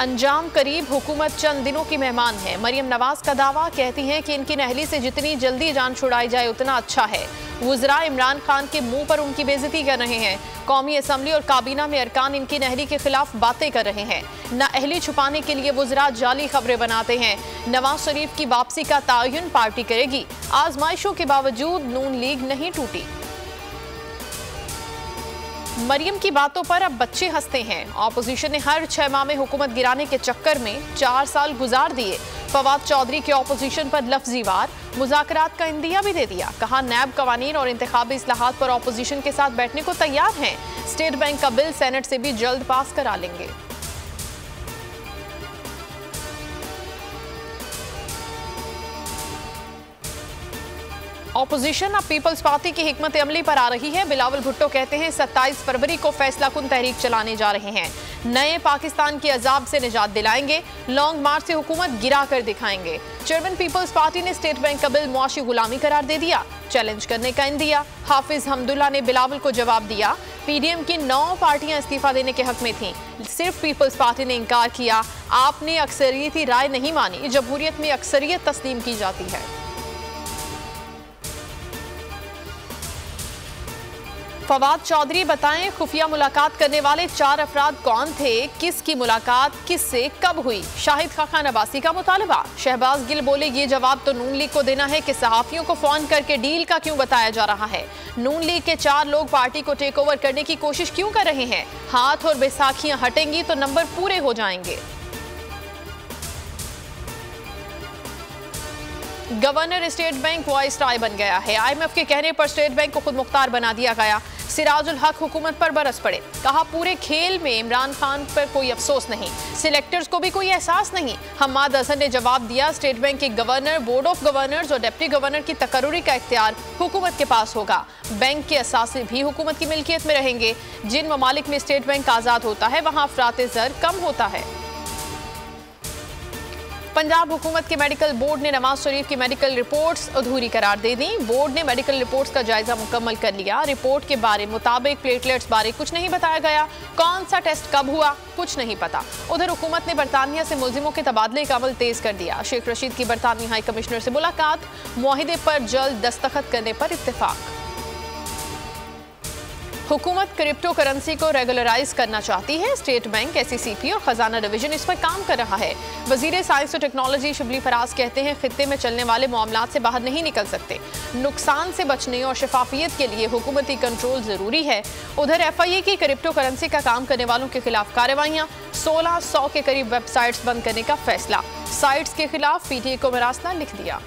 अंजाम करीब, हुकूमत चंद दिनों की मेहमान है। मरियम नवाज का दावा, कहती हैं कि इनकी नहली से जितनी जल्दी जान छुड़ाई जाए उतना अच्छा है। वुज़रा इमरान खान के मुंह पर उनकी बेइज्जती कर रहे हैं। कौमी असम्बली और काबीना में अरकान इनकी नहली के खिलाफ बातें कर रहे हैं। नाअहली छुपाने के लिए वुज़रा जाली खबरें बनाते हैं। नवाज शरीफ की वापसी का तयन पार्टी करेगी। आजमाइशों के बावजूद नून लीग नहीं टूटी। मरियम की बातों पर अब बच्चे हंसते हैं। ऑपोजिशन ने हर 6 माह में हुकूमत गिराने के चक्कर में 4 साल गुजार दिए। फवाद चौधरी के ऑपोजिशन पर लफ्जी वार, मुज़ाकरात का इंदिया भी दे दिया। कहा नैब कवानीन और इंतखाबी इस्लाहात पर ऑपोजिशन के साथ बैठने को तैयार हैं। स्टेट बैंक का बिल सेनेट से भी जल्द पास करा लेंगे। ऑपोजिशन अब पीपल्स पार्टी की हिकमत अमली पर आ रही है। बिलावल भुट्टो कहते हैं 27 फरवरी को फैसला कुन तहरीक चलाने जा रहे हैं। नए पाकिस्तान के अजाब से निजात दिलाएंगे। लॉन्ग मार्च से हुकूमत गिरा कर दिखाएंगे। चेयरमैन पीपल्स पार्टी ने स्टेट बैंक का बिल मुआशी गुलामी करार दे दिया। चैलेंज करने का इंदिया। हाफिज हमदुल्ला ने बिलावल को जवाब दिया। पीडीएम की 9 पार्टियां इस्तीफा देने के हक में थीं, सिर्फ पीपल्स पार्टी ने इनकार किया। आपने अक्सरियती राय नहीं मानी। जमहूरियत में अक्सरियत तस्लीम की जाती है। फवाद चौधरी बताएं, खुफिया मुलाकात करने वाले 4 अफराद कौन थे, किसकी मुलाकात किससे कब हुई। शाहिद खान अब्बासी का मुतालबा। शहबाज गिल बोले, ये जवाब तो नून लीग को देना है कि सहाफियों को फोन करके डील का क्यों बताया जा रहा है। नून लीग के 4 लोग पार्टी को टेक ओवर करने की कोशिश क्यों कर रहे हैं। हाथ और बैसाखियां हटेंगी तो नंबर पूरे हो जाएंगे। Governor state bank voice tie बन गया है। IMF के कहने पर स्टेट बैंक को खुद मुख्तार बना दिया गया। सिराजुल हक हुकूमत पर बरस पड़े। कहा पूरे खेल में इमरान खान पर कोई अफसोस नहीं, सिलेक्टर्स को भी कोई एहसास नहीं। हम्माद हसन ने जवाब दिया, स्टेट बैंक के गवर्नर, बोर्ड ऑफ गवर्नर्स और डिप्टी गवर्नर की तकर्रुरी का इख्तियार हुकूमत के पास होगा। बैंक के असासे भी हुकूमत की मिल्कियत में रहेंगे। जिन ममालिक में स्टेट बैंक आज़ाद होता है वहाँ अफरात ज़र कम होता है। पंजाब हुकूमत के मेडिकल बोर्ड ने नवाज शरीफ की मेडिकल रिपोर्ट्स अधूरी करार दे दी। बोर्ड ने मेडिकल रिपोर्ट्स का जायजा मुकम्मल कर लिया। रिपोर्ट के बारे मुताबिक प्लेटलेट्स बारे कुछ नहीं बताया गया। कौन सा टेस्ट कब हुआ कुछ नहीं पता। उधर हुकूमत ने बरतानिया से मुलजिमों के तबादले का अमल तेज कर दिया। शेख रशीद की बरतानवी हाई कमिश्नर से मुलाकात, मुआहिदे पर जल्द दस्तखत करने पर इत्तेफाक। हुकूमत क्रिप्टो करेंसी को रेगुलराइज करना चाहती है। स्टेट बैंक, SECP और खजाना डिवीजन इस पर काम कर रहा है। वजीर साइंस और टेक्नोलॉजी शिबली फराज कहते हैं खित्ते में चलने वाले मामलात से बाहर नहीं निकल सकते। नुकसान से बचने और शफाफियत के लिए हुकूमती कंट्रोल जरूरी है। उधर FIA की क्रिप्टो करेंसी का काम करने वालों के खिलाफ कार्रवाइयां, 1600 के करीब वेबसाइट्स बंद करने का फैसला। साइट्स के खिलाफ PTA को मरासला लिख दिया।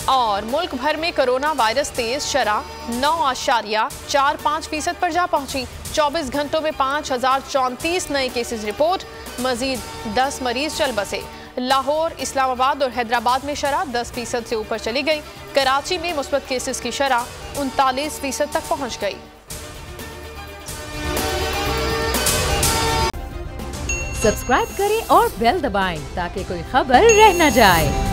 और मुल्क भर में कोरोना वायरस तेज शरह 9.45% पर जा पहुंची। 24 घंटों में 5034 नए केसेस रिपोर्ट। मजीद 10 मरीज चल बसे। लाहौर, इस्लामाबाद और हैदराबाद में शरह 10% से ऊपर चली गई। कराची में मुस्बत केसेस की शरह 39% तक पहुंच गई। सब्सक्राइब करें और बेल दबाएं ताकि कोई खबर रह न जाए।